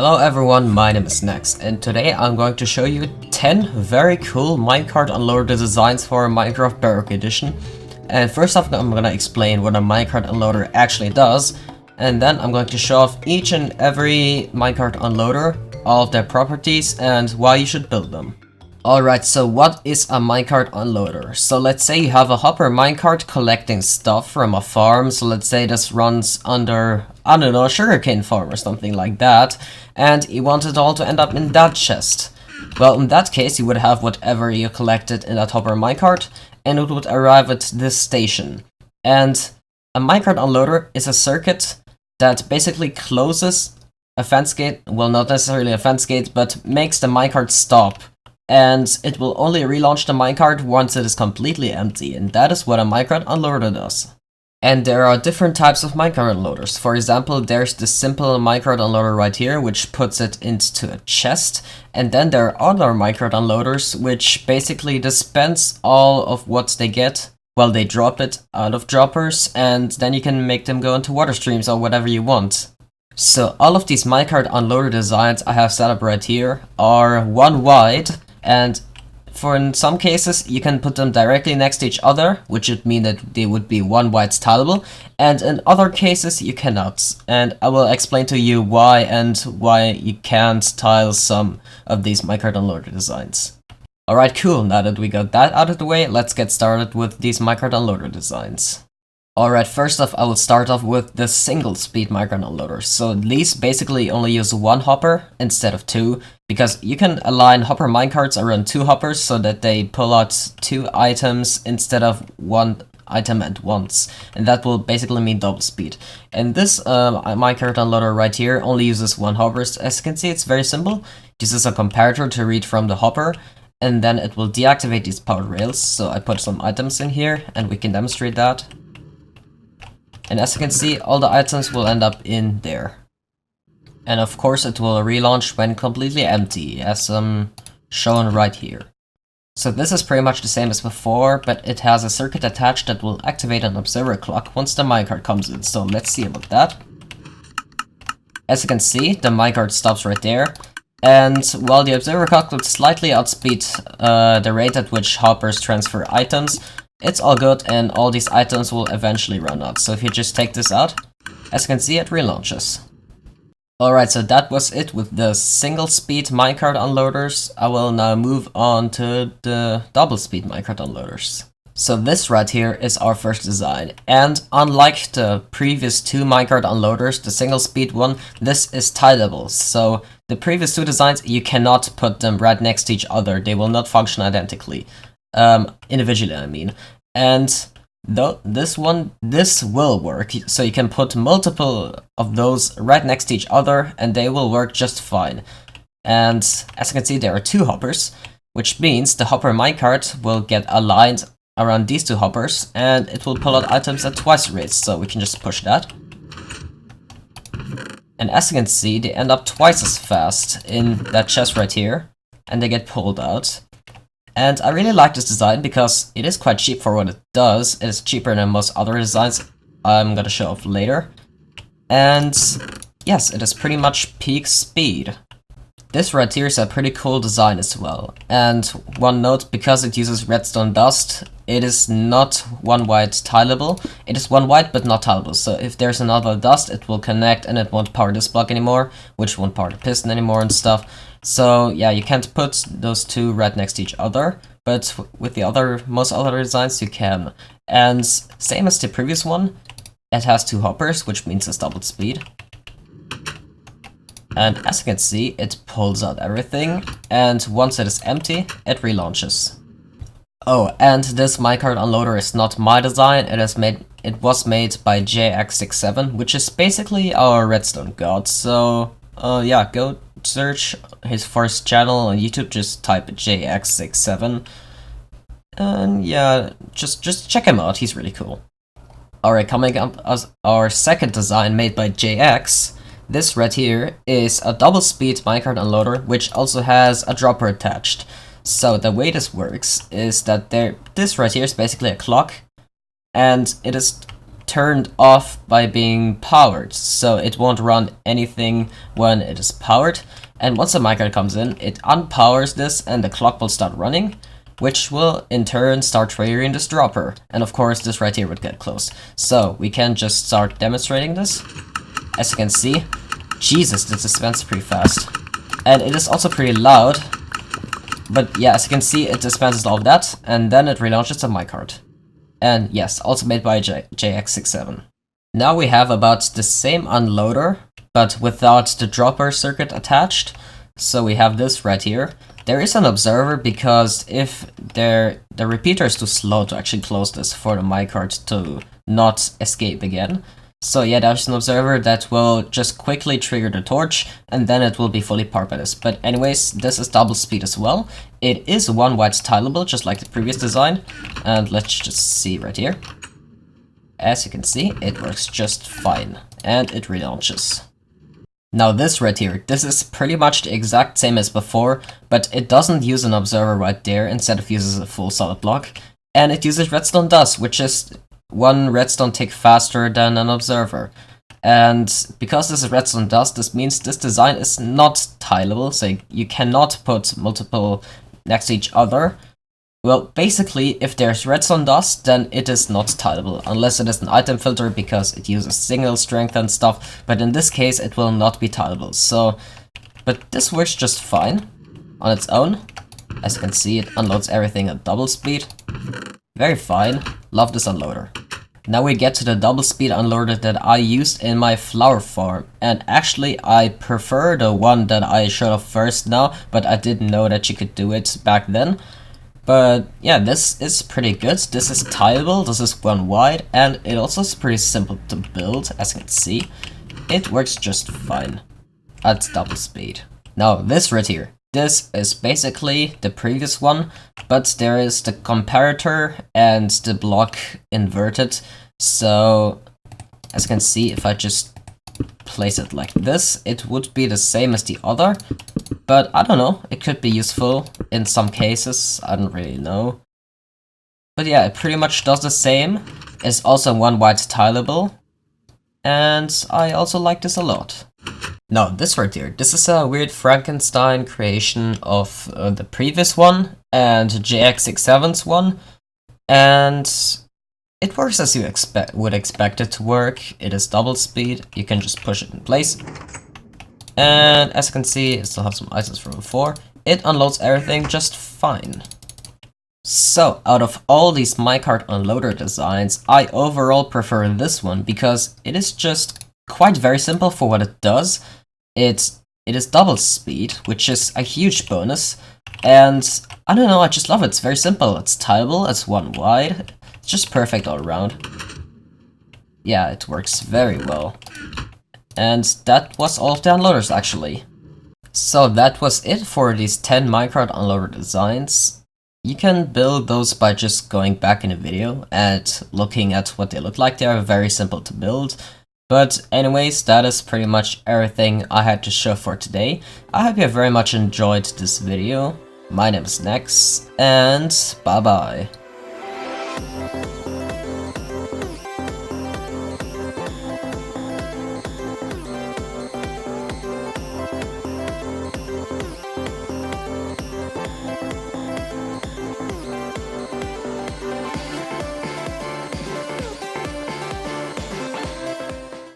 Hello everyone, my name is Nex, and today I'm going to show you 10 very cool minecart unloader designs for Minecraft Bedrock Edition. And first off, I'm gonna explain what a minecart unloader actually does, and then I'm going to show off each and every minecart unloader, all of their properties, and why you should build them. Alright, so what is a minecart unloader? So let's say you have a hopper minecart collecting stuff from a farm. So let's say this runs under, I don't know, a sugarcane farm or something like that. And you want it all to end up in that chest. Well, in that case, you would have whatever you collected in that hopper minecart, and it would arrive at this station. And a minecart unloader is a circuit that basically closes a fence gate, well, not necessarily a fence gate, but makes the minecart stop. And it will only relaunch the minecart once it is completely empty, and that is what a minecart unloader does. And there are different types of minecart unloaders. For example, there's the simple minecart unloader right here, which puts it into a chest. And then there are other minecart unloaders, which basically dispense all of what they get. Well, they drop it out of droppers, and then you can make them go into water streams or whatever you want. So all of these minecart unloader designs I have set up right here are one wide. And in some cases, you can put them directly next to each other, which would mean that they would be one wide tileable, and in other cases you cannot. And I will explain to you why and why you can't tile some of these minecart unloader designs. Alright, cool, now that we got that out of the way, let's get started with these minecart unloader designs. Alright, first off, I will start off with the single speed minecart unloader. So these basically only use one hopper instead of two, because you can align hopper minecarts around two hoppers so that they pull out two items instead of one item at once. And that will basically mean double speed. And this minecart unloader right here only uses one hopper. As you can see, it's very simple. It uses a comparator to read from the hopper, and then it will deactivate these powered rails. So I put some items in here, and we can demonstrate that. And as you can see, all the items will end up in there. And of course it will relaunch when completely empty, as shown right here. So this is pretty much the same as before, but it has a circuit attached that will activate an observer clock once the minecart comes in. So let's see about that. As you can see, the minecart stops right there. And while the observer clock will slightly outspeed the rate at which hoppers transfer items, it's all good, and all these items will eventually run out. So if you just take this out, as you can see, it relaunches. Alright, so that was it with the single speed minecart unloaders. I will now move on to the double speed minecart unloaders. So this right here is our first design, and unlike the previous two minecart unloaders, the single speed one, this is tileable. So the previous two designs, you cannot put them right next to each other. They will not function identically. Individually, I mean. And this will work, so you can put multiple of those right next to each other and they will work just fine. And as you can see, there are two hoppers, which means the hopper minecart will get aligned around these two hoppers and it will pull out items at twice the rate, so we can just push that. And as you can see, they end up twice as fast in that chest right here, and they get pulled out. And I really like this design because it is quite cheap for what it does. It is cheaper than most other designs I'm gonna show off later. And yes, it is pretty much peak speed. This right here is a pretty cool design as well. And one note, because it uses redstone dust, it is not one wide tileable. It is one wide but not tileable. So if there's another dust, it will connect and it won't power this block anymore, which won't power the piston anymore and stuff. So yeah, you can't put those two right next to each other, but with the most other designs you can. And same as the previous one, it has two hoppers, which means it's double speed. And as you can see, it pulls out everything, and once it is empty, it relaunches. Oh, and this minecart unloader is not my design. It was made by JX67, which is basically our redstone god. So yeah, go search his first channel on YouTube, just type JX67, and yeah, just check him out, he's really cool. Alright, coming up as our second design made by JX, this right here is a double speed minecart unloader, which also has a dropper attached. So the way this works is that this right here is basically a clock, and it is turned off by being powered, so it won't run anything when it is powered. And once the minecart comes in, it unpowers this and the clock will start running, which will in turn start triggering this dropper. And of course this right here would get close. So we can just start demonstrating this. As you can see, Jesus, this dispenses pretty fast. And it is also pretty loud. But yeah, as you can see, it dispenses all of that, and then it relaunches the minecart. And yes, also made by JX67. Now we have about the same unloader, but without the dropper circuit attached. So we have this right here. There is an observer because if the repeater is too slow to actually close this for the minecart to not escape again. So yeah, there's an observer that will just quickly trigger the torch, and then it will be fully powered by this. But anyways, this is double speed as well. It is one wide tileable, just like the previous design. And let's just see right here. As you can see, it works just fine, and it relaunches. Now this right here, this is pretty much the exact same as before, but it doesn't use an observer right there, instead of uses a full solid block. And it uses redstone dust, which is one redstone tick faster than an observer. And because this is redstone dust, this means this design is not tileable, so you cannot put multiple next to each other. Well, basically, if there's redstone dust, then it is not tileable, unless it is an item filter because it uses single strength and stuff, but in this case it will not be tileable. So, but this works just fine on its own. As you can see, it unloads everything at double speed. Very fine, love this unloader. Now we get to the double speed unloader that I used in my flower farm, and actually I prefer the one that I showed off first now, but I didn't know that you could do it back then. But yeah, this is pretty good. This is tileable, this is one wide, and it also is pretty simple to build, as you can see. It works just fine at double speed. Now this right here, this is basically the previous one, but there is the comparator and the block inverted. So as you can see, if I just place it like this, it would be the same as the other. But I don't know, it could be useful in some cases, I don't really know. But yeah, it pretty much does the same. It's also one wide tileable, and I also like this a lot. Now this right here, this is a weird Frankenstein creation of the previous one and JX67's one, and it works as you would expect it to work. It is double speed, you can just push it in place. And as you can see, it still has some items from before. It unloads everything just fine. So, out of all these minecart unloader designs, I overall prefer this one because it is just quite very simple for what it does. It is double speed, which is a huge bonus. And I don't know, I just love it. It's very simple. It's tileable, it's one wide. It's just perfect all around. Yeah, it works very well. And that was all of the unloaders actually. So that was it for these 10 minecart unloader designs. You can build those by just going back in the video and looking at what they look like. They are very simple to build. But anyways, that is pretty much everything I had to show for today. I hope you have very much enjoyed this video. My name is Nex, and bye bye.